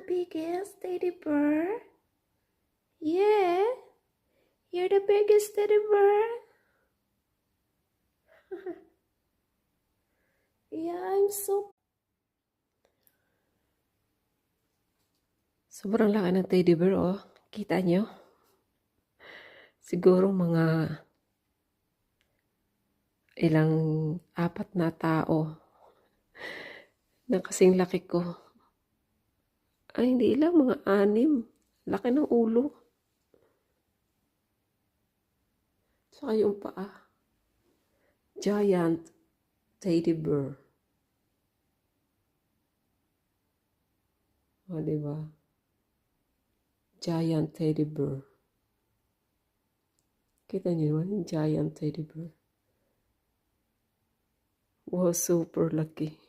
biggest teddy bear? Yeah, you're the biggest teddy bear. Yeah, I'm so... Sobrang laki ng teddy bear, oh. Kita nyo? Siguro mga ilang 4 na tao na kasing laki ko. Ay, hindi lang, mga 6. Laki ng ulo. Saka yung paa. Giant teddy bear. O, diba? Giant teddy bear. Kita niyo naman yung giant teddy bear. Wow, super laki.